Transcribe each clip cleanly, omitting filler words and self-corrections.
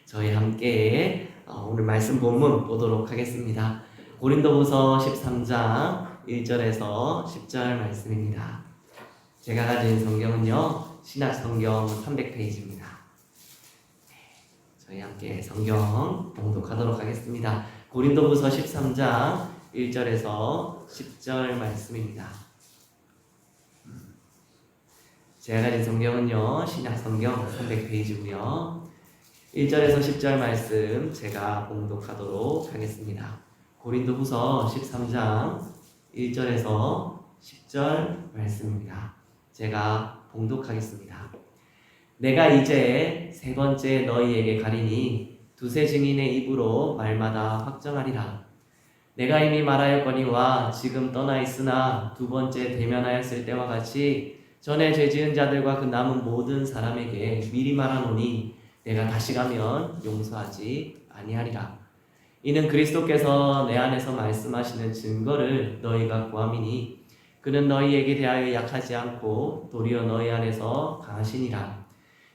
저희 함께 오늘 말씀 본문 보도록 하겠습니다. 고린도후서 13장 1절에서 10절 말씀입니다. 제가 가진 성경은요, 신약성경 300페이지입니다. 저희 함께 성경 봉독하도록 하겠습니다. 고린도후서 13장 1절에서 10절 말씀입니다. 제가 가진 성경은요, 신약성경 300페이지고요. 1절에서 10절 말씀 제가 봉독하도록 하겠습니다. 고린도후서 13장 1절에서 10절 말씀입니다. 제가 봉독하겠습니다. 내가 이제 세 번째 너희에게 가리니 두세 증인의 입으로 말마다 확정하리라. 내가 이미 말하였거니와 지금 떠나 있으나 두 번째 대면하였을 때와 같이 전에 죄지은 자들과 그 남은 모든 사람에게 미리 말하노니 내가 다시 가면 용서하지 아니하리라. 이는 그리스도께서 내 안에서 말씀하시는 증거를 너희가 구함이니 그는 너희에게 대하여 약하지 않고 도리어 너희 안에서 강하시니라.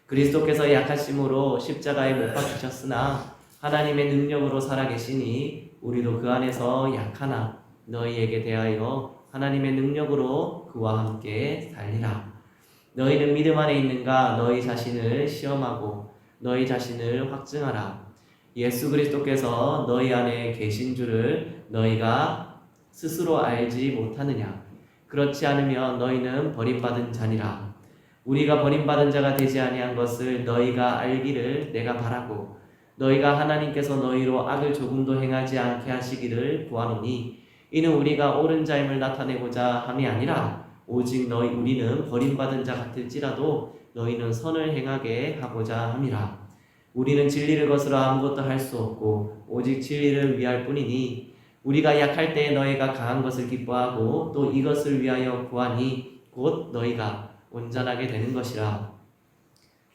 그리스도께서 약하심으로 십자가에 못 박히셨으나 하나님의 능력으로 살아계시니 우리도 그 안에서 약하나 너희에게 대하여 하나님의 능력으로 그와 함께 살리라. 너희는 믿음 안에 있는가? 너희 자신을 시험하고 너희 자신을 확증하라. 예수 그리스도께서 너희 안에 계신 줄을 너희가 스스로 알지 못하느냐? 그렇지 않으면 너희는 버림받은 자니라. 우리가 버림받은 자가 되지 아니한 것을 너희가 알기를 내가 바라고 너희가 하나님께서 너희로 악을 조금도 행하지 않게 하시기를 구하노니 이는 우리가 옳은 자임을 나타내고자 함이 아니라 오직 우리는 버림받은 자 같을지라도 너희는 선을 행하게 하고자 함이라. 우리는 진리를 거스러 아무것도 할 수 없고 오직 진리를 위할 뿐이니 우리가 약할 때에 너희가 강한 것을 기뻐하고 또 이것을 위하여 구하니 곧 너희가 온전하게 되는 것이라.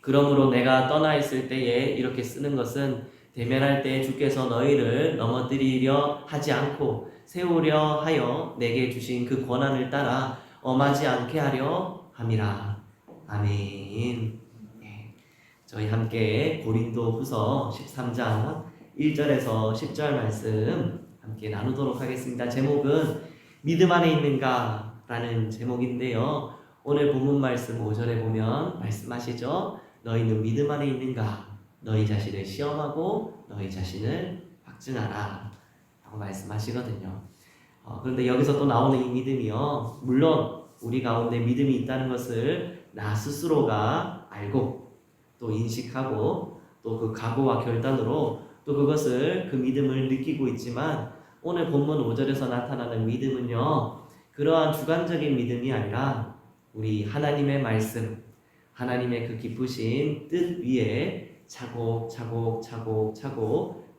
그러므로 내가 떠나 있을 때에 이렇게 쓰는 것은 대면할 때에 주께서 너희를 넘어뜨리려 하지 않고 세우려 하여 내게 주신 그 권한을 따라 엄하지 않게 하려 함이라. 아멘. 저희 함께 고린도후서 13장 1절에서 10절 말씀 함께 나누도록 하겠습니다. 제목은 믿음 안에 있는가? 라는 제목인데요. 오늘 본문 말씀 5절에 보면 말씀하시죠. 너희는 믿음 안에 있는가? 너희 자신을 시험하고 너희 자신을 확증하라 라고 말씀하시거든요. 그런데 여기서 또 나오는 이 믿음이요, 물론 우리 가운데 믿음이 있다는 것을 나 스스로가 알고 또 인식하고 또 그 각오와 결단으로 또 그것을 그 믿음을 느끼고 있지만 오늘 본문 5절에서 나타나는 믿음은요, 그러한 주관적인 믿음이 아니라 우리 하나님의 말씀, 하나님의 그 깊으신 뜻 위에 차곡차곡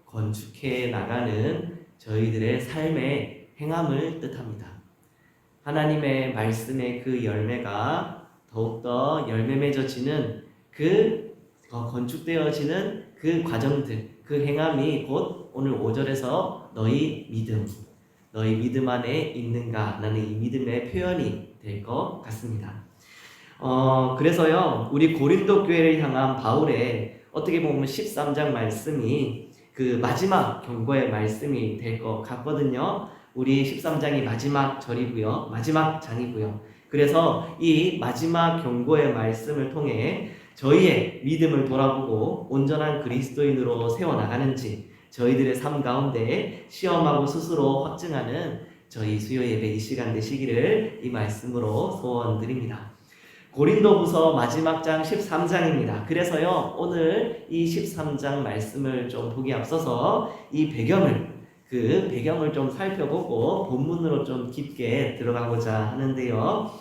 건축해 나가는 저희들의 삶의 행함을 뜻합니다. 하나님의 말씀의 그 열매가 더욱더 열매 맺어지는 건축되어지는 그 과정들, 그 행함이 곧 오늘 5절에서 너희 믿음 안에 있는가? 라는 이 믿음의 표현이 될 것 같습니다. 그래서요, 우리 고린도 교회를 향한 바울의 어떻게 보면 13장 말씀이 그 마지막 경고의 말씀이 될 것 같거든요. 우리 13장이 마지막 절이고요, 마지막 장이고요. 그래서 이 마지막 경고의 말씀을 통해 저희의 믿음을 돌아보고 온전한 그리스도인으로 세워나가는지 저희들의 삶 가운데 시험하고 스스로 확증하는 저희 수요 예배 이 시간 되시기를 이 말씀으로 소원드립니다. 고린도후서 마지막 장 13장입니다. 그래서요, 오늘 이 13장 말씀을 좀 보기 앞서서 이 배경을 좀 살펴보고 본문으로 좀 깊게 들어가고자 하는데요.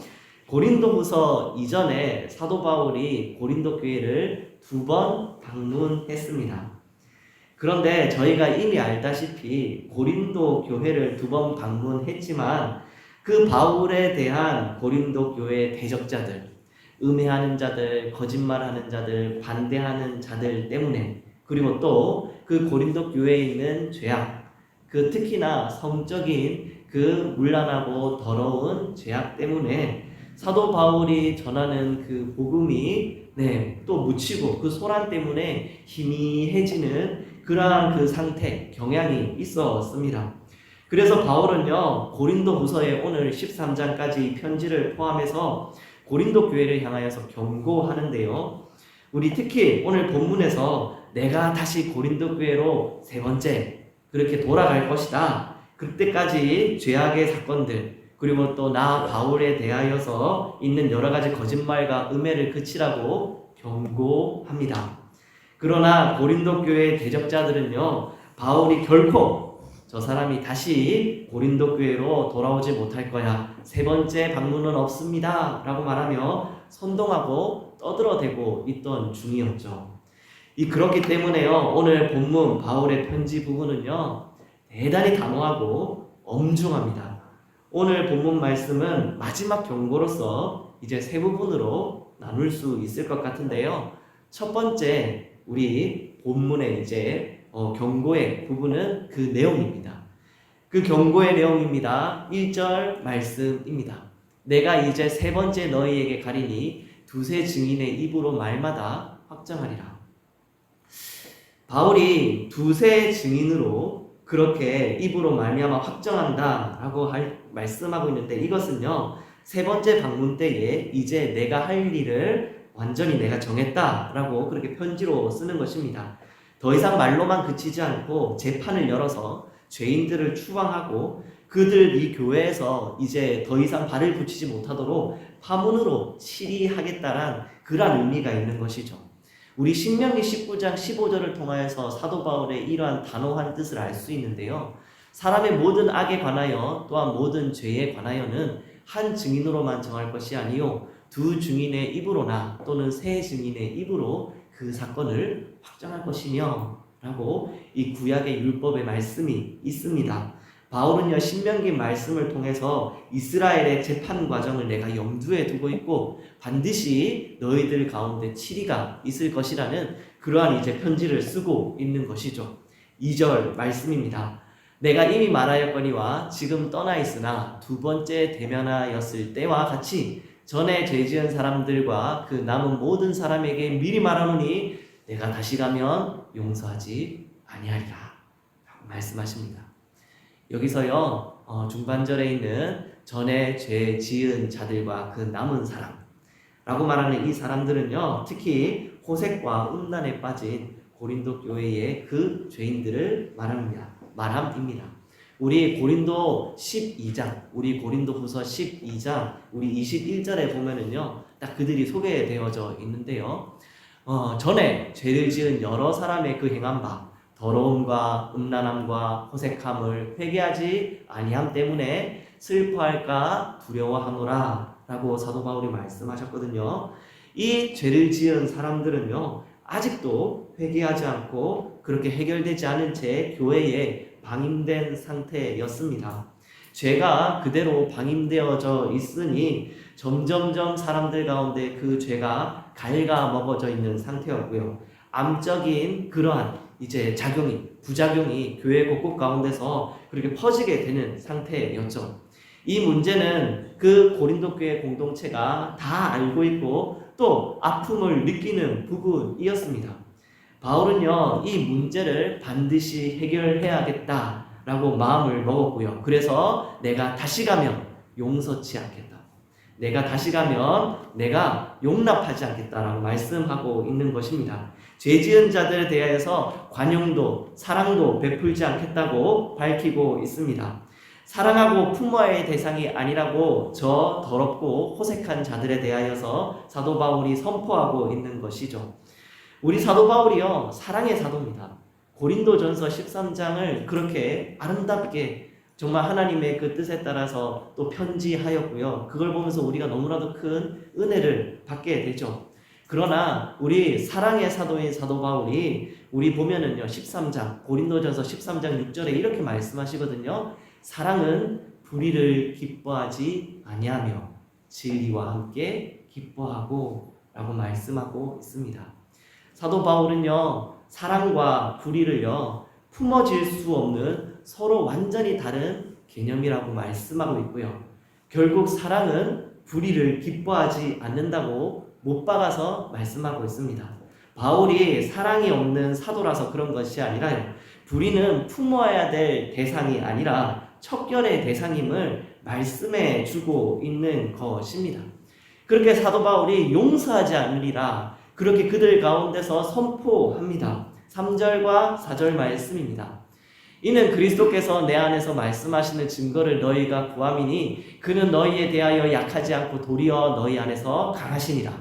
고린도후서 이전에 사도 바울이 고린도 교회를 2번 방문했습니다. 그런데 저희가 이미 알다시피 고린도 교회를 2번 방문했지만 그 바울에 대한 고린도 교회의 대적자들, 음해하는 자들, 거짓말하는 자들, 반대하는 자들 때문에, 그리고 또 그 고린도 교회에 있는 죄악, 그 특히나 성적인 그 문란하고 더러운 죄악 때문에 사도 바울이 전하는 그 복음이 또 묻히고 그 소란 때문에 희미해지는 그러한 그 상태, 경향이 있었습니다. 그래서 바울은요, 고린도 후서에 오늘 13장까지 편지를 포함해서 고린도 교회를 향하여서 경고하는데요. 우리 특히 오늘 본문에서 내가 다시 고린도 교회로 세 번째 그렇게 돌아갈 것이다. 그때까지 죄악의 사건들, 그리고 또 나 바울에 대하여서 있는 여러 가지 거짓말과 음해를 그치라고 경고합니다. 그러나 고린도 교회의 대적자들은요, 바울이 결코 저 사람이 다시 고린도 교회로 돌아오지 못할 거야, 세 번째 방문은 없습니다 라고 말하며 선동하고 떠들어대고 있던 중이었죠. 그렇기 때문에요, 오늘 본문 바울의 편지 부분은요 대단히 단호하고 엄중합니다. 오늘 본문 말씀은 마지막 경고로서 이제 세 부분으로 나눌 수 있을 것 같은데요. 첫 번째 우리 본문의 이제 경고의 부분은 그 내용입니다. 그 경고의 내용입니다. 1절 말씀입니다. 내가 이제 세 번째 너희에게 가리니 두세 증인의 입으로 말마다 확정하리라. 바울이 두세 증인으로 그렇게 입으로 말미암아 확정한다라고 말씀하고 있는데, 이것은요 세 번째 방문 때에 이제 내가 할 일을 완전히 내가 정했다라고 그렇게 편지로 쓰는 것입니다. 더 이상 말로만 그치지 않고 재판을 열어서 죄인들을 추방하고 그들 이 교회에서 이제 더 이상 발을 붙이지 못하도록 파문으로 치리하겠다란 그런 의미가 있는 것이죠. 우리 신명기 19장 15절을 통하여서 사도 바울의 이러한 단호한 뜻을 알 수 있는데요. 사람의 모든 악에 관하여 또한 모든 죄에 관하여는 한 증인으로만 정할 것이 아니요 두 증인의 입으로나 또는 세 증인의 입으로 그 사건을 확정할 것이며 라고 이 구약의 율법의 말씀이 있습니다. 바울은요 신명기 말씀을 통해서 이스라엘의 재판 과정을 내가 염두에 두고 있고 반드시 너희들 가운데 치리가 있을 것이라는 그러한 이제 편지를 쓰고 있는 것이죠. 2절 말씀입니다. 내가 이미 말하였거니와 지금 떠나 있으나 두 번째 대면하였을 때와 같이 전에 죄지은 사람들과 그 남은 모든 사람에게 미리 말하노니 내가 다시 가면 용서하지 아니하리라 라고 말씀하십니다. 여기서요 중반절에 있는 전에 죄 지은 자들과 그 남은 사람라고 말하는 이 사람들은요 특히 호색과 음란에 빠진 고린도 교회의 그 죄인들을 말함입니다. 우리 고린도 12장, 우리 고린도 후서 12장 우리 21절에 보면은요 딱 그들이 소개되어져 있는데요. 전에 죄를 지은 여러 사람의 그 행한 바 더러움과 음란함과 호색함을 회개하지 아니함 때문에 슬퍼할까 두려워하노라 라고 사도 바울이 말씀하셨거든요. 이 죄를 지은 사람들은요 아직도 회개하지 않고 그렇게 해결되지 않은 채 교회에 방임된 상태였습니다. 죄가 그대로 방임되어져 있으니 점점점 사람들 가운데 그 죄가 갉아먹어져 있는 상태였고요. 암적인 그러한 이제 부작용이 교회 곳곳 가운데서 그렇게 퍼지게 되는 상태였죠. 이 문제는 그 고린도 교회 공동체가 다 알고 있고 또 아픔을 느끼는 부분이었습니다. 바울은요 이 문제를 반드시 해결해야겠다라고 마음을 먹었고요. 그래서 내가 다시 가면 용서치 않겠다, 내가 다시 가면 내가 용납하지 않겠다라고 말씀하고 있는 것입니다. 죄지은 자들에 대하여서 관용도 사랑도 베풀지 않겠다고 밝히고 있습니다. 사랑하고 품어야 할 대상이 아니라고 저 더럽고 호색한 자들에 대하여서 사도 바울이 선포하고 있는 것이죠. 우리 사도 바울이요 사랑의 사도입니다. 고린도전서 13장을 그렇게 아름답게 정말 하나님의 그 뜻에 따라서 또 편지하였고요. 그걸 보면서 우리가 너무나도 큰 은혜를 받게 되죠. 그러나 우리 사랑의 사도인 사도 바울이 우리 보면은요 13장 고린도전서 13장 6절에 이렇게 말씀하시거든요. 사랑은 불의를 기뻐하지 아니하며 진리와 함께 기뻐하고 라고 말씀하고 있습니다. 사도 바울은요 사랑과 불의를요 품어질 수 없는 서로 완전히 다른 개념이라고 말씀하고 있고요. 결국 사랑은 불의를 기뻐하지 않는다고 못 박아서 말씀하고 있습니다. 바울이 사랑이 없는 사도라서 그런 것이 아니라요. 우리는 품어야 될 대상이 아니라 척결의 대상임을 말씀해 주고 있는 것입니다. 그렇게 사도 바울이 용서하지 않으리라 그렇게 그들 가운데서 선포합니다. 3절과 4절 말씀입니다. 이는 그리스도께서 내 안에서 말씀하시는 증거를 너희가 구함이니 그는 너희에 대하여 약하지 않고 도리어 너희 안에서 강하시니라.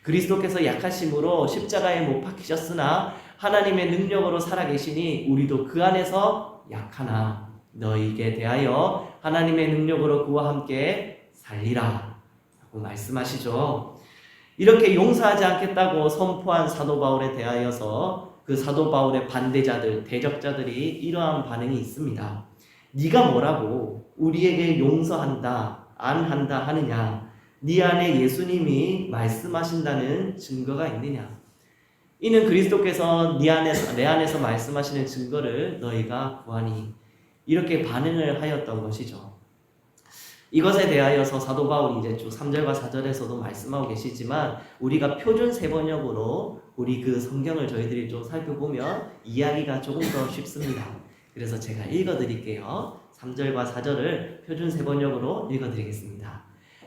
그리스도께서 약하심으로 십자가에 못 박히셨으나 하나님의 능력으로 살아계시니 우리도 그 안에서 약하나 너희에게 대하여 하나님의 능력으로 그와 함께 살리라 라고 말씀하시죠. 이렇게 용서하지 않겠다고 선포한 사도 바울에 대하여서 그 사도 바울의 반대자들, 대적자들이 이러한 반응이 있습니다. 네가 뭐라고 우리에게 용서한다, 안 한다 하느냐? 네 안에 예수님이 말씀하신다는 증거가 있느냐? 이는 그리스도께서 내 안에서 말씀하시는 증거를 너희가 구하니 이렇게 반응을 하였던 것이죠. 이것에 대하여서 사도 바울이 이제 쭉 3절과 4절에서도 말씀하고 계시지만 우리가 표준 세번역으로 우리 그 성경을 저희들이 좀 살펴보면 이해하기가 조금 더 쉽습니다. 그래서 제가 읽어드릴게요. 3절과 4절을 표준 세번역으로 읽어드리겠습니다.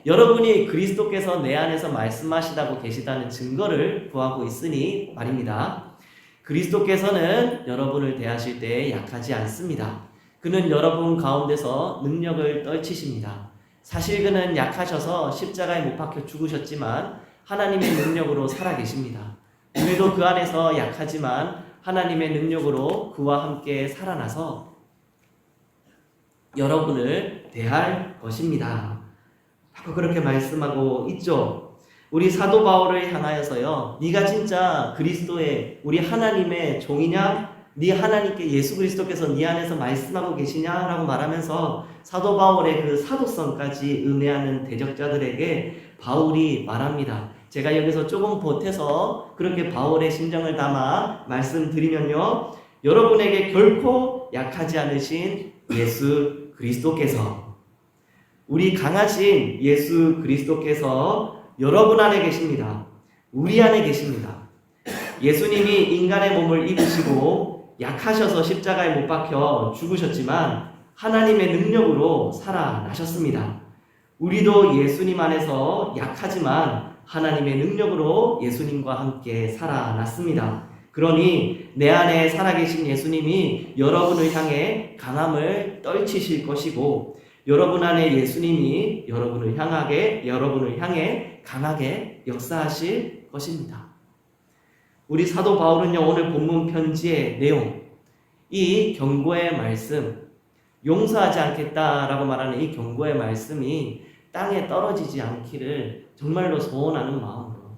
여러분이 그리스도께서 내 안에서 말씀하시다고 계시다는 증거를 구하고 있으니 말입니다. 그리스도께서는 여러분을 대하실 때 약하지 않습니다. 그는 여러분 가운데서 능력을 떨치십니다. 사실 그는 약하셔서 십자가에 못 박혀 죽으셨지만 하나님의 능력으로 살아계십니다. 우리도 그 안에서 약하지만 하나님의 능력으로 그와 함께 살아나서 여러분을 대할 것입니다. 바로 그렇게 말씀하고 있죠. 우리 사도 바울을 향하여서요. 네가 진짜 그리스도의 우리 하나님의 종이냐? 네 하나님께 예수 그리스도께서 네 안에서 말씀하고 계시냐라고 말하면서 사도 바울의 그 사도성까지 음해하는 대적자들에게 바울이 말합니다. 제가 여기서 조금 보태서 그렇게 바울의 심정을 담아 말씀드리면요. 여러분에게 결코 약하지 않으신 예수 그리스도께서 우리 강하신 예수 그리스도께서 여러분 안에 계십니다. 우리 안에 계십니다. 예수님이 인간의 몸을 입으시고 약하셔서 십자가에 못 박혀 죽으셨지만 하나님의 능력으로 살아나셨습니다. 우리도 예수님 안에서 약하지만 하나님의 능력으로 예수님과 함께 살아났습니다. 그러니 내 안에 살아계신 예수님이 여러분을 향해 강함을 떨치실 것이고 여러분 안에 예수님이 여러분을 향해 강하게 역사하실 것입니다. 우리 사도 바울은요, 오늘 본문 편지의 내용, 이 경고의 말씀, 용서하지 않겠다라고 말하는 이 경고의 말씀이 땅에 떨어지지 않기를 정말로 소원하는 마음으로,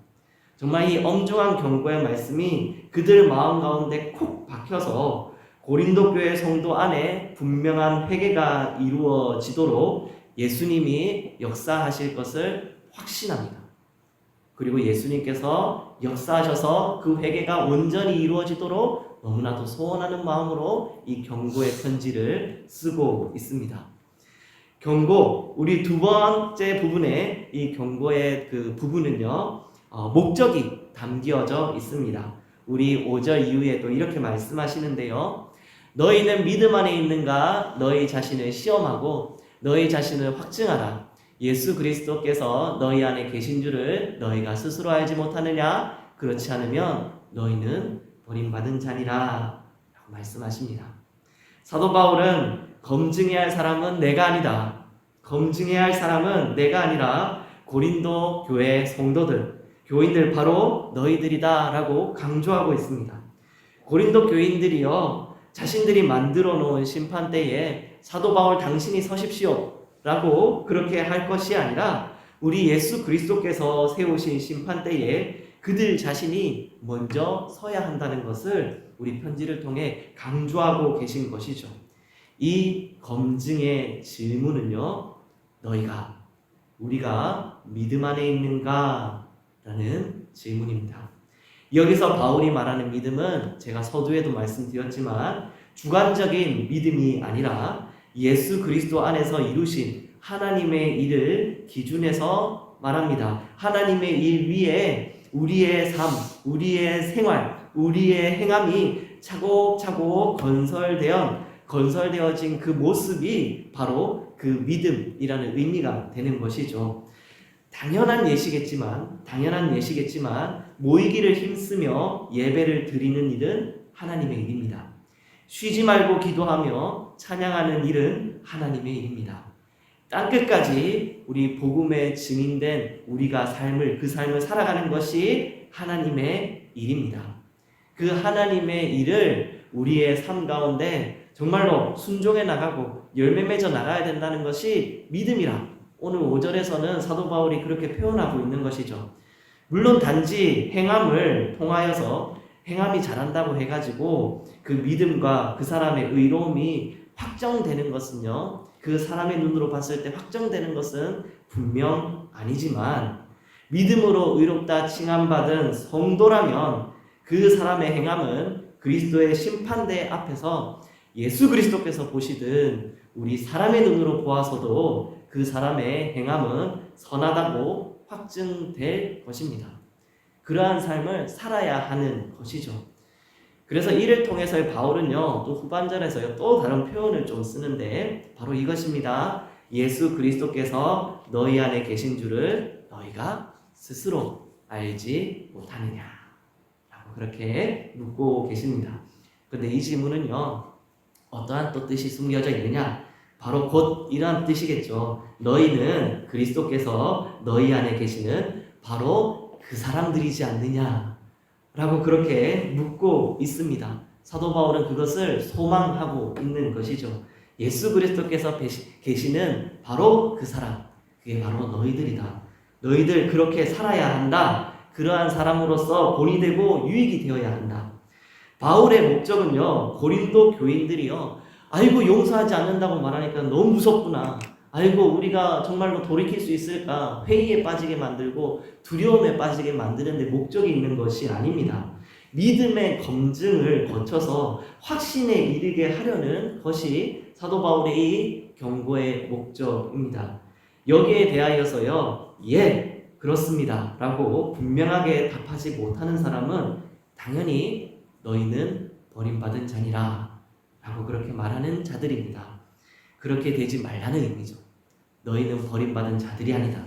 정말 이 엄중한 경고의 말씀이 그들 마음 가운데 콕 박혀서 고린도 교회 성도 안에 분명한 회개가 이루어지도록 예수님이 역사하실 것을 확신합니다. 그리고 예수님께서 역사하셔서 그 회개가 온전히 이루어지도록 너무나도 소원하는 마음으로 이 경고의 편지를 쓰고 있습니다. 경고, 우리 두 번째 부분에 이 경고의 그 부분은요, 목적이 담겨져 있습니다. 우리 5절 이후에 또 이렇게 말씀하시는데요. 너희는 믿음 안에 있는가? 너희 자신을 시험하고 너희 자신을 확증하라. 예수 그리스도께서 너희 안에 계신 줄을 너희가 스스로 알지 못하느냐? 그렇지 않으면 너희는 버림받은 자니라 라고 말씀하십니다. 사도 바울은 검증해야 할 사람은 내가 아니다. 검증해야 할 사람은 내가 아니라 고린도 교회 성도들, 교인들 바로 너희들이다 라고 강조하고 있습니다. 고린도 교인들이요, 자신들이 만들어 놓은 심판대에 사도 바울 당신이 서십시오 라고 그렇게 할 것이 아니라 우리 예수 그리스도께서 세우신 심판대에 그들 자신이 먼저 서야 한다는 것을 우리 편지를 통해 강조하고 계신 것이죠. 이 검증의 질문은요, 우리가 믿음 안에 있는가? 라는 질문입니다. 여기서 바울이 말하는 믿음은 제가 서두에도 말씀드렸지만 주관적인 믿음이 아니라 예수 그리스도 안에서 이루신 하나님의 일을 기준해서 말합니다. 하나님의 일 위에 우리의 삶, 우리의 생활, 우리의 행함이 차곡차곡 건설되어진 그 모습이 바로 그 믿음이라는 의미가 되는 것이죠. 당연한 예시겠지만 모이기를 힘쓰며 예배를 드리는 일은 하나님의 일입니다. 쉬지 말고 기도하며 찬양하는 일은 하나님의 일입니다. 땅끝까지 우리 복음의 증인된 우리가 그 삶을 살아가는 것이 하나님의 일입니다. 그 하나님의 일을 우리의 삶 가운데 정말로 순종해 나가고 열매 맺어 나가야 된다는 것이 믿음이라 오늘 5절에서는 사도 바울이 그렇게 표현하고 있는 것이죠. 물론 단지 행함을 통하여서 행함이 잘한다고 해가지고 그 믿음과 그 사람의 의로움이 확정되는 것은요, 그 사람의 눈으로 봤을 때 확정되는 것은 분명 아니지만 믿음으로 의롭다 칭함받은 성도라면 그 사람의 행함은 그리스도의 심판대 앞에서 예수 그리스도께서 보시든 우리 사람의 눈으로 보아서도 그 사람의 행함은 선하다고 확증될 것입니다. 그러한 삶을 살아야 하는 것이죠. 그래서 이를 통해서 바울은요, 또 후반절에서요, 또 다른 표현을 좀 쓰는데 바로 이것입니다. 예수 그리스도께서 너희 안에 계신 줄을 너희가 스스로 알지 못하느냐 라고 그렇게 묻고 계십니다. 근데 이 질문은요, 어떠한 또 뜻이 숨겨져 있느냐? 바로 곧 이러한 뜻이겠죠. 너희는 그리스도께서 너희 안에 계시는 바로 그 사람들이지 않느냐 라고 그렇게 묻고 있습니다. 사도 바울은 그것을 소망하고 있는 것이죠. 예수 그리스도께서 계시는 바로 그 사람, 그게 바로 너희들이다. 너희들 그렇게 살아야 한다. 그러한 사람으로서 본이 되고 유익이 되어야 한다. 바울의 목적은요, 고린도 교인들이요, 아이고 용서하지 않는다고 말하니까 너무 무섭구나, 아이고 우리가 정말로 돌이킬 수 있을까, 회의에 빠지게 만들고 두려움에 빠지게 만드는데 목적이 있는 것이 아닙니다. 믿음의 검증을 거쳐서 확신에 이르게 하려는 것이 사도 바울의 이 경고의 목적입니다. 여기에 대하여서요, 예, 그렇습니다 라고 분명하게 답하지 못하는 사람은 당연히 너희는 버림받은 자니라 라고 그렇게 말하는 자들입니다. 그렇게 되지 말라는 의미죠. 너희는 버림받은 자들이 아니다.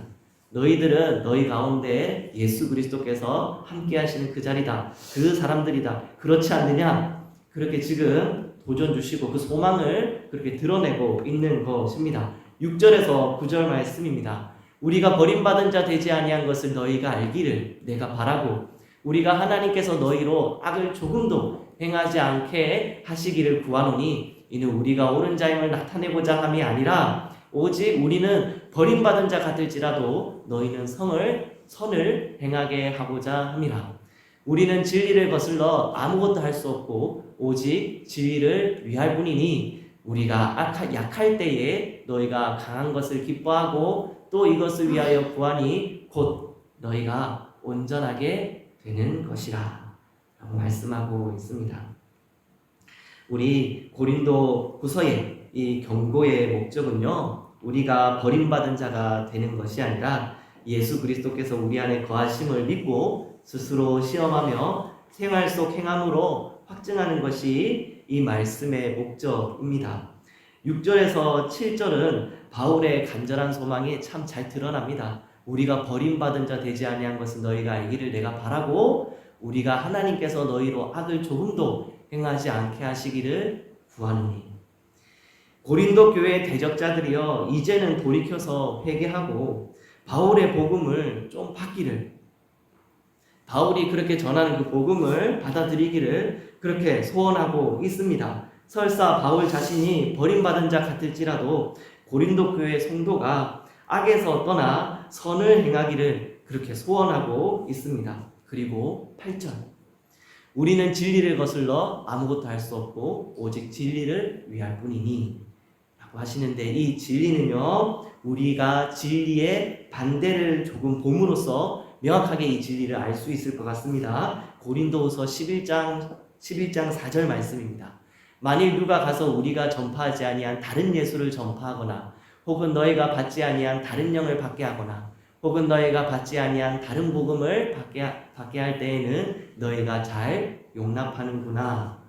너희들은 너희 가운데 예수 그리스도께서 함께 하시는 그 자리다. 그 사람들이다. 그렇지 않느냐? 그렇게 지금 도전 주시고 그 소망을 그렇게 드러내고 있는 것입니다. 6절에서 9절 말씀입니다. 우리가 버림받은 자 되지 아니한 것을 너희가 알기를 내가 바라고 우리가 하나님께서 너희로 악을 조금도 행하지 않게 하시기를 구하노니 이는 우리가 옳은 자임을 나타내고자 함이 아니라 오직 우리는 버림받은 자 같을지라도 너희는 선을 행하게 하고자 함이라. 우리는 진리를 거슬러 아무것도 할 수 없고 오직 진리를 위할 뿐이니 우리가 약할 때에 너희가 강한 것을 기뻐하고 또 이것을 위하여 구하니 곧 너희가 온전하게 되는 것이라 라고 말씀하고 있습니다. 우리 고린도 후서의 이 경고의 목적은요, 우리가 버림받은 자가 되는 것이 아니라 예수 그리스도께서 우리 안에 거하심을 믿고 스스로 시험하며 생활 속 행함으로 확증하는 것이 이 말씀의 목적입니다. 6절에서 7절은 바울의 간절한 소망이 참 잘 드러납니다. 우리가 버림받은 자 되지 아니한 것은 너희가 알기를 내가 바라고 우리가 하나님께서 너희로 악을 조금도 행하지 않게 하시기를 구하노니. 고린도 교회 대적자들이여 이제는 돌이켜서 회개하고 바울의 복음을 좀 받기를, 바울이 그렇게 전하는 그 복음을 받아들이기를 그렇게 소원하고 있습니다. 설사 바울 자신이 버림받은 자 같을지라도 고린도 교회 성도가 악에서 떠나 선을 행하기를 그렇게 소원하고 있습니다. 그리고 8절, 우리는 진리를 거슬러 아무것도 할 수 없고 오직 진리를 위할 뿐이니 라고 하시는데, 이 진리는요, 우리가 진리의 반대를 조금 봄으로써 명확하게 이 진리를 알 수 있을 것 같습니다. 고린도후서 11장 4절 말씀입니다. 만일 누가 가서 우리가 전파하지 아니한 다른 예수를 전파하거나 혹은 너희가 받지 아니한 다른 영을 받게 하거나 혹은 너희가 받지 아니한 다른 복음을 받게 할 때에는 너희가 잘 용납하는구나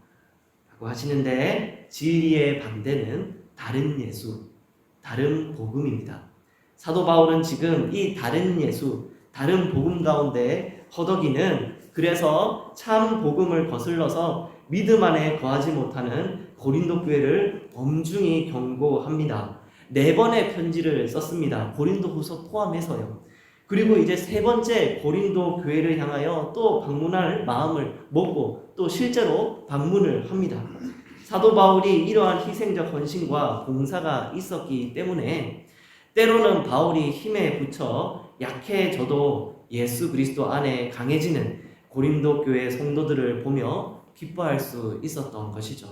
라고 하시는데, 진리의 반대는 다른 예수, 다른 복음입니다. 사도 바울은 지금 이 다른 예수, 다른 복음 가운데 허덕이는, 그래서 참 복음을 거슬러서 믿음 안에 거하지 못하는 고린도 교회를 엄중히 경고합니다. 4번의 편지를 썼습니다. 고린도후서 포함해서요. 그리고 이제 3번째 고린도 교회를 향하여 또 방문할 마음을 먹고 또 실제로 방문을 합니다. 사도 바울이 이러한 희생적 헌신과 봉사가 있었기 때문에 때로는 바울이 힘에 부쳐 약해져도 예수 그리스도 안에 강해지는 고린도 교회 성도들을 보며 기뻐할 수 있었던 것이죠.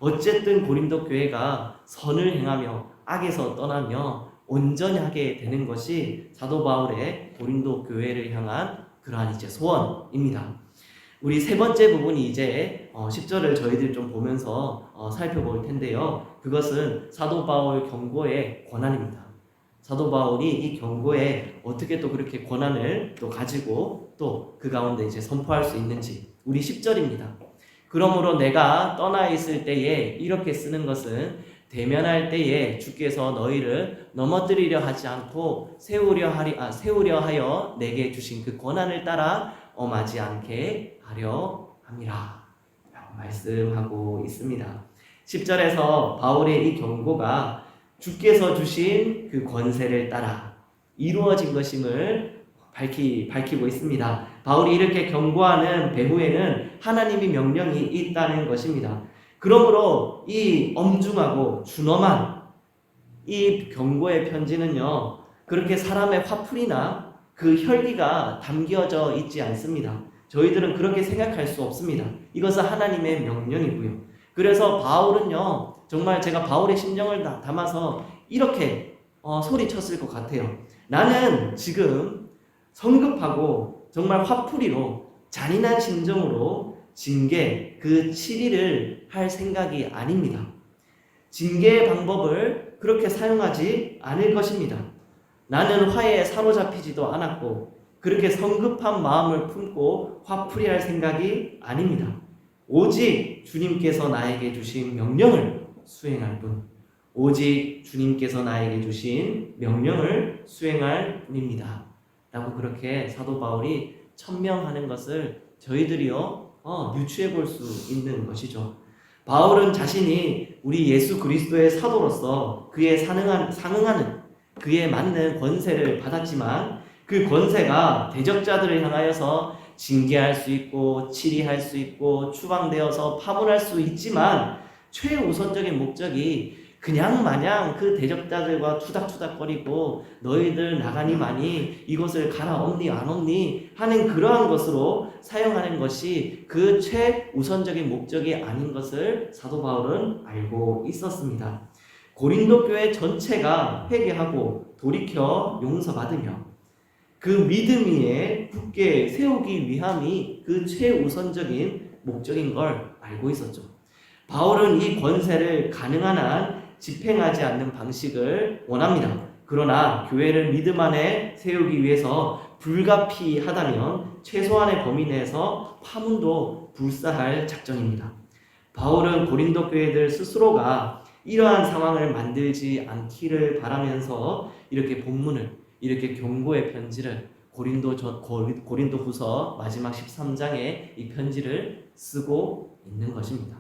어쨌든 고린도 교회가 선을 행하며 악에서 떠나며 온전하게 되는 것이 사도 바울의 고린도 교회를 향한 그러한 이제 소원입니다. 우리 3번째 부분이 이제 10절을 저희들 좀 보면서 살펴볼 텐데요. 그것은 사도 바울 경고의 권한입니다. 사도 바울이 이 경고에 어떻게 또 그렇게 권한을 또 가지고 또 그 가운데 이제 선포할 수 있는지, 우리 10절입니다. 그러므로 내가 떠나 있을 때에, 이렇게 쓰는 것은 대면할 때에 주께서 너희를 넘어뜨리려 하지 않고 세우려 하여 내게 주신 그 권한을 따라 엄하지 않게 하려 함이라 라고 말씀하고 있습니다. 10절에서 바울의 이 경고가 주께서 주신 그 권세를 따라 이루어진 것임을 밝히고 있습니다. 바울이 이렇게 경고하는 배후에는 하나님의 명령이 있다는 것입니다. 그러므로 이 엄중하고 준엄한 이 경고의 편지는요, 그렇게 사람의 화풀이나 그 혈기가 담겨져 있지 않습니다. 저희들은 그렇게 생각할 수 없습니다. 이것은 하나님의 명령이고요. 그래서 바울은요, 정말 제가 바울의 심정을 담아서 이렇게 소리쳤을 것 같아요. 나는 지금 성급하고 정말 화풀이로 잔인한 심정으로 징계 그 7일을 할 생각이 아닙니다. 징계의 방법을 그렇게 사용하지 않을 것입니다. 나는 화에 사로잡히지도 않았고 그렇게 성급한 마음을 품고 화풀이할 생각이 아닙니다. 오직 주님께서 나에게 주신 명령을 수행할 뿐, 오직 주님께서 나에게 주신 명령을 수행할 뿐입니다 라고 그렇게 사도 바울이 천명하는 것을 저희들이요 유추해 볼 수 있는 것이죠. 바울은 자신이 우리 예수 그리스도의 사도로서 그에 상응하는 그에 맞는 권세를 받았지만, 그 권세가 대적자들을 향하여서 징계할 수 있고 치리할 수 있고 추방되어서 파문할 수 있지만, 최우선적인 목적이 그냥 마냥 그 대적자들과 투닥투닥거리고 너희들 나가니 마니 이것을 갈아엎니 안 엎니 하는 그러한 것으로 사용하는 것이 그 최우선적인 목적이 아닌 것을 사도 바울은 알고 있었습니다. 고린도 교회 전체가 회개하고 돌이켜 용서받으며 그 믿음 위에 굳게 세우기 위함이 그 최우선적인 목적인 걸 알고 있었죠. 바울은 이 권세를 가능한 한 집행하지 않는 방식을 원합니다. 그러나 교회를 믿음 안에 세우기 위해서 불가피하다면 최소한의 범위 내에서 파문도 불사할 작정입니다. 바울은 고린도 교회들 스스로가 이러한 상황을 만들지 않기를 바라면서 이렇게 본문을, 이렇게 경고의 편지를 고린도후서 마지막 13장에 이 편지를 쓰고 있는 것입니다.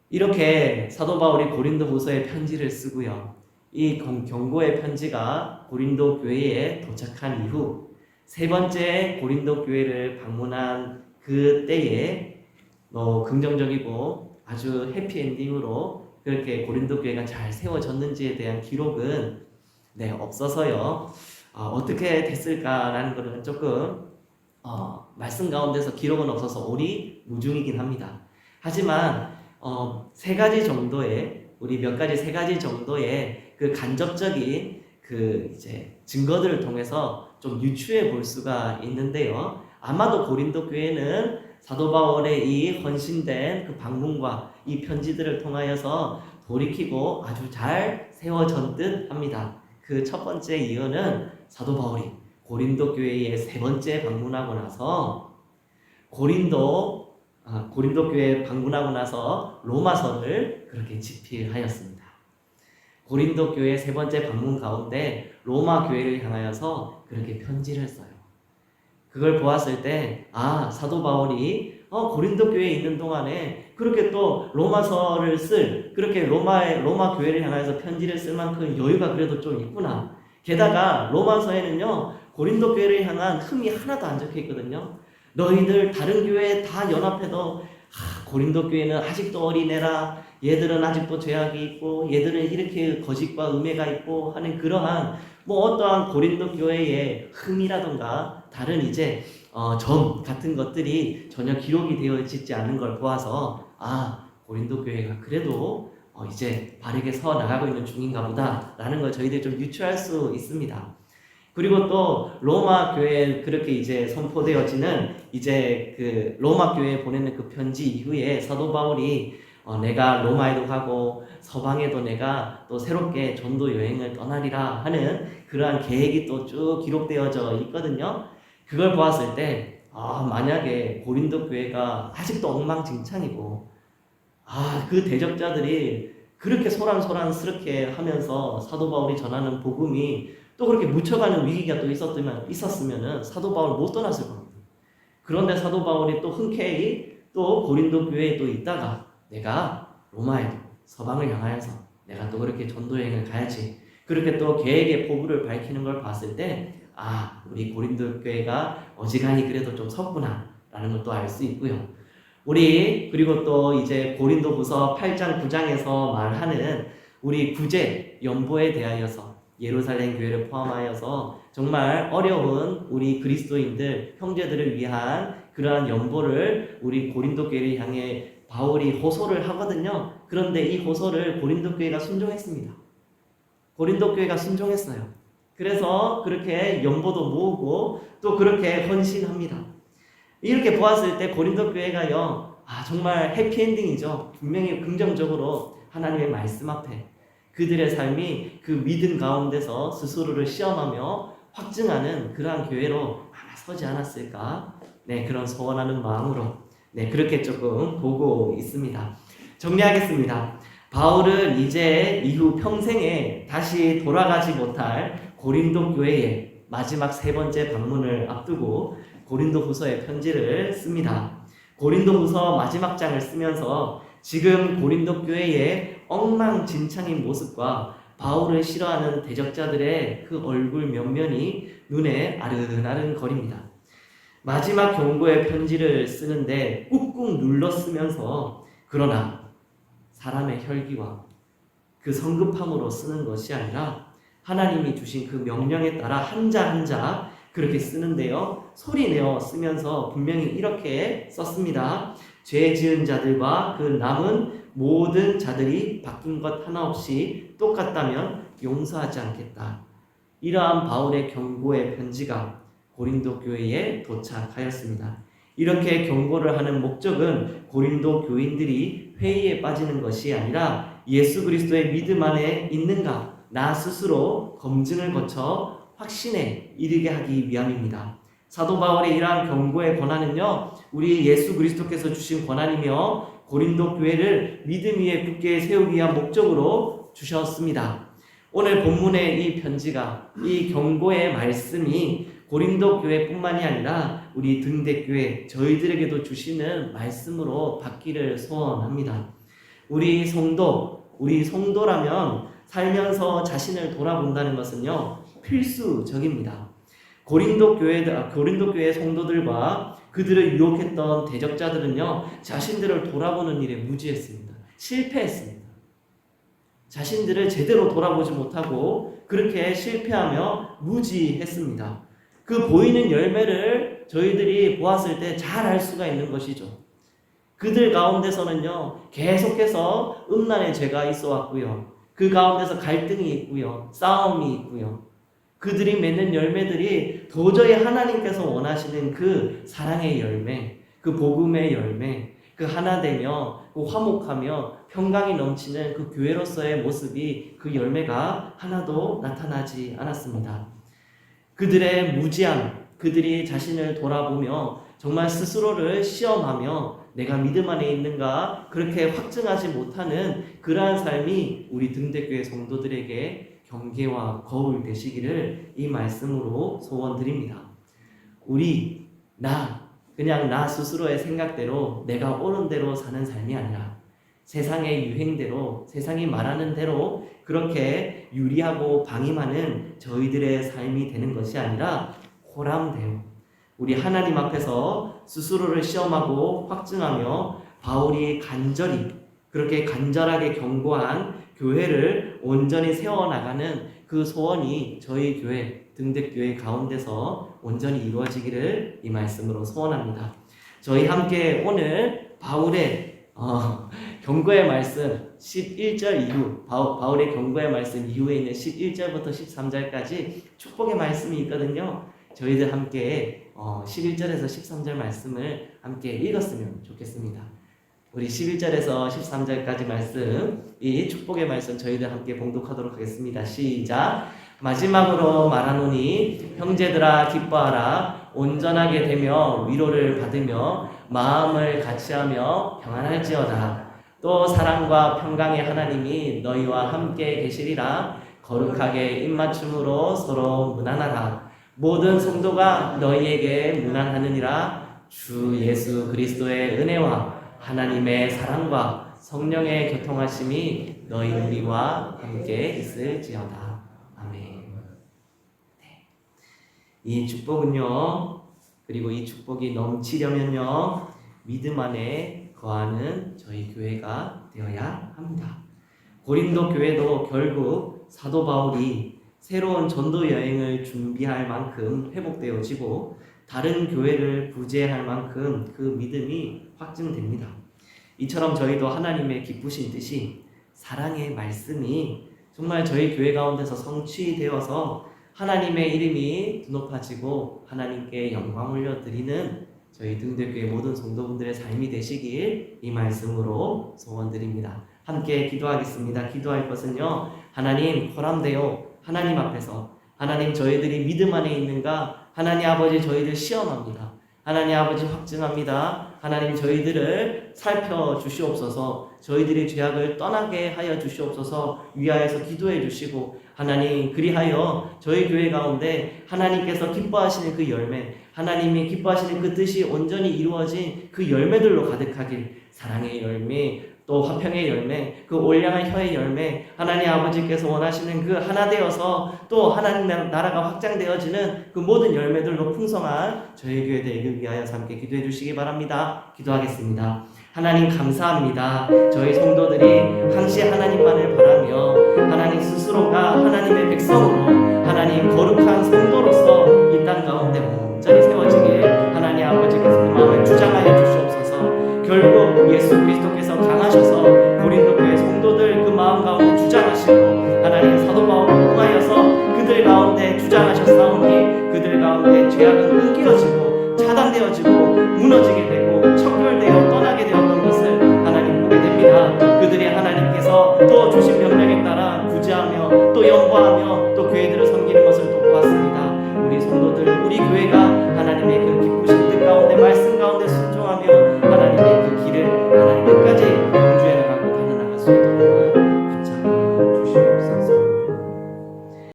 이렇게 사도 바울이 고린도후서에 편지를 쓰고요, 이 경고의 편지가 고린도 교회에 도착한 이후 3번째 고린도 교회를 방문한 그 때에 긍정적이고 아주 해피엔딩으로 그렇게 고린도 교회가 잘 세워졌는지에 대한 기록은 없어서요. 어떻게 됐을까라는 것은 조금 말씀 가운데서 기록은 없어서 오리무중이긴 합니다. 하지만 세 가지 정도의 그 간접적인 그 이제 증거들을 통해서 좀 유추해 볼 수가 있는데요. 아마도 고린도 교회는 사도 바울의 이 헌신된 그 방문과 이 편지들을 통하여서 돌이키고 아주 잘 세워졌 듯 합니다. 그 첫 번째 이유는 사도 바울이 고린도 교회에 세 번째 방문하고 나서 고린도 교회에 방문하고 나서 로마서를 그렇게 집필하였습니다. 고린도 교회 세 번째 방문 가운데 로마 교회를 향하여서 그렇게 편지를 써요. 그걸 보았을 때 사도 바울이 고린도 교회에 있는 동안에 그렇게 또 로마서를 그렇게 로마 교회를 향해서 편지를 쓸 만큼 여유가 그래도 좀 있구나. 게다가 로마서에는요 고린도 교회를 향한 흠이 하나도 안 적혀 있거든요. 너희들 다른 교회에 다 연합해도 고린도 교회는 아직도 어린애라, 얘들은 아직도 죄악이 있고 얘들은 이렇게 거짓과 음해가 있고 하는 그러한 어떠한 고린도 교회의 흠이라던가 다른 이제 점 같은 것들이 전혀 기록이 되어 있지 않은 걸 보아서 고린도 교회가 그래도 이제 바르게 서 나가고 있는 중인가 보다 라는 걸 저희들이 좀 유추할 수 있습니다. 그리고 또 로마 교회에 그렇게 이제 선포되어지는 이제 그 로마 교회에 보내는 그 편지 이후에 사도 바울이 내가 로마에도 가고 서방에도 내가 또 새롭게 전도 여행을 떠나리라 하는 그러한 계획이 또 쭉 기록되어져 있거든요. 그걸 보았을 때 만약에 고린도 교회가 아직도 엉망진창이고 그 대적자들이 그렇게 소란소란스럽게 하면서 사도 바울이 전하는 복음이 또 그렇게 묻혀가는 위기가 또 있었으면은 사도 바울 못 떠났을 겁니다. 그런데 사도 바울이 또 흔쾌히 또 고린도 교회에 또 있다가 내가 로마에도 서방을 향하여서 내가 또 그렇게 전도여행을 가야지. 그렇게 또 계획의 포부를 밝히는 걸 봤을 때 우리 고린도 교회가 어지간히 그래도 좀 섰구나 라는 걸 또 알 수 있고요. 그리고 또 이제 고린도후서 8장 9장에서 말하는 우리 구제 연보에 대하여서 예루살렘 교회를 포함하여서 정말 어려운 우리 그리스도인들 형제들을 위한 그러한 연보를 우리 고린도 교회를 향해 바울이 호소를 하거든요. 그런데 이 호소를 고린도 교회가 순종했습니다. 고린도 교회가 순종했어요. 그래서 그렇게 연보도 모으고 또 그렇게 헌신합니다. 이렇게 보았을 때 고린도 교회가요 정말 해피엔딩이죠. 분명히 긍정적으로 하나님의 말씀 앞에 그들의 삶이 그 믿음 가운데서 스스로를 시험하며 확증하는 그러한 교회로 아마 서지 않았을까? 그런 소원하는 마음으로 그렇게 조금 보고 있습니다. 정리하겠습니다. 바울은 이제 이후 평생에 다시 돌아가지 못할 고린도 교회의 마지막 세 번째 방문을 앞두고 고린도후서의 편지를 씁니다. 고린도후서 마지막 장을 쓰면서 지금 고린도 교회의 엉망진창인 모습과 바울을 싫어하는 대적자들의 그 얼굴 면면이 눈에 아른아른거립니다. 마지막 경고의 편지를 쓰는데 꾹꾹 눌러 쓰면서 그러나 사람의 혈기와 그 성급함으로 쓰는 것이 아니라 하나님이 주신 그 명령에 따라 한자 한자 그렇게 쓰는데요. 소리내어 쓰면서 분명히 이렇게 썼습니다. 죄 지은 자들과 그 남은 모든 자들이 바뀐 것 하나 없이 똑같다면 용서하지 않겠다. 이러한 바울의 경고의 편지가 고린도 교회에 도착하였습니다. 이렇게 경고를 하는 목적은 고린도 교인들이 회의에 빠지는 것이 아니라 예수 그리스도의 믿음 안에 있는가 나 스스로 검증을 거쳐 확신에 이르게 하기 위함입니다. 사도 바울의 이러한 경고의 권한은요 우리 예수 그리스도께서 주신 권한이며 고린도 교회를 믿음 위에 굳게 세우기 위한 목적으로 주셨습니다. 오늘 본문의 이 편지가 이 경고의 말씀이 고린도 교회뿐만이 아니라 우리 등대교회 저희들에게도 주시는 말씀으로 받기를 소원합니다. 우리 성도라면 살면서 자신을 돌아본다는 것은요 필수적입니다. 고린도 교회 성도들과 그들을 유혹했던 대적자들은요 자신들을 돌아보는 일에 무지했습니다. 실패했습니다. 자신들을 제대로 돌아보지 못하고 그렇게 실패하며 무지했습니다. 그 보이는 열매를 저희들이 보았을 때 잘 알 수가 있는 것이죠. 그들 가운데서는요 계속해서 음란의 죄가 있어 왔고요. 그 가운데서 갈등이 있고요. 싸움이 있고요. 그들이 맺는 열매들이 도저히 하나님께서 원하시는 그 사랑의 열매, 그 복음의 열매, 그 하나되며 그 화목하며 평강이 넘치는 그 교회로서의 모습이 그 열매가 하나도 나타나지 않았습니다. 그들의 무지함, 그들이 자신을 돌아보며 정말 스스로를 시험하며 내가 믿음 안에 있는가 그렇게 확증하지 못하는 그러한 삶이 우리 등대교회 성도들에게 경계와 거울 되시기를 이 말씀으로 소원드립니다. 그냥 나 스스로의 생각대로 내가 옳은 대로 사는 삶이 아니라 세상의 유행대로, 세상이 말하는 대로 그렇게 유리하고 방임하는 저희들의 삶이 되는 것이 아니라 호람대로 우리 하나님 앞에서 스스로를 시험하고 확증하며 바울이 그렇게 간절하게 경고한 교회를 온전히 세워나가는 그 소원이 저희 교회, 등대교회 가운데서 온전히 이루어지기를 이 말씀으로 소원합니다. 저희 함께 오늘 바울의 경고의 말씀 11절 이후, 바울의 경고의 말씀 이후에 있는 11절부터 13절까지 축복의 말씀이 있거든요. 저희들 함께 11절에서 13절 말씀을 함께 읽었으면 좋겠습니다. 우리 11절에서 13절까지 말씀, 이 축복의 말씀 저희들 함께 봉독하도록 하겠습니다. 시작! 마지막으로 말하노니 형제들아 기뻐하라. 온전하게 되며 위로를 받으며 마음을 같이하며 평안할지어다. 또 사랑과 평강의 하나님이 너희와 함께 계시리라. 거룩하게 입맞춤으로 서로 문안하라. 모든 성도가 너희에게 문안하느니라. 주 예수 그리스도의 은혜와 하나님의 사랑과 성령의 교통하심이 너희 우리와 함께 있을지어다. 아멘. 네. 이 축복은요, 그리고 이 축복이 넘치려면요, 믿음 안에 거하는 저희 교회가 되어야 합니다. 고린도 교회도 결국 사도 바울이 새로운 전도 여행을 준비할 만큼 회복되어지고 다른 교회를 부재할 만큼 그 믿음이 확증됩니다. 이처럼 저희도 하나님의 기쁘신 뜻이 사랑의 말씀이 정말 저희 교회 가운데서 성취되어서 하나님의 이름이 높아지고 하나님께 영광 올려드리는 저희 등대교회 모든 성도분들의 삶이 되시길 이 말씀으로 소원드립니다. 함께 기도하겠습니다. 기도할 것은요, 하나님 호람되어 하나님 앞에서 하나님 저희들이 믿음 안에 있는가 하나님 아버지 저희들 시험합니다. 하나님 아버지 확증합니다. 하나님 저희들을 살펴주시옵소서. 저희들의 죄악을 떠나게 하여 주시옵소서. 위하여서 기도해 주시고 하나님 그리하여 저희 교회 가운데 하나님께서 기뻐하시는 그 열매, 하나님이 기뻐하시는 그 뜻이 온전히 이루어진 그 열매들로 가득하길, 사랑의 열매, 또 화평의 열매, 그 올량한 혀의 열매, 하나님 아버지께서 원하시는 그 하나 되어서 또 하나님 나라가 확장되어지는 그 모든 열매들로 풍성한 저희 교회 되기 위하여 함께 기도해 주시기 바랍니다. 기도하겠습니다. 하나님 감사합니다. 저희 성도들이 항시 하나님만을 바라며 하나님 스스로가 하나님의 백성으로 하나님 거룩한 성도로서 이 땅 가운데 온전히 세워지길 하나님 아버지께서 그 마음을 주장하여 주시옵소서. 결국 예수 그리스도께서 강하셔서 고린도 교회 성도들 그 마음 가운데 주장하시고 하나님 사도 바울을 통하여서 그들 가운데 주장하셨사오니 그들 가운데 죄악은 끊겨지고 차단되어지고 무너지게 되고 척결되어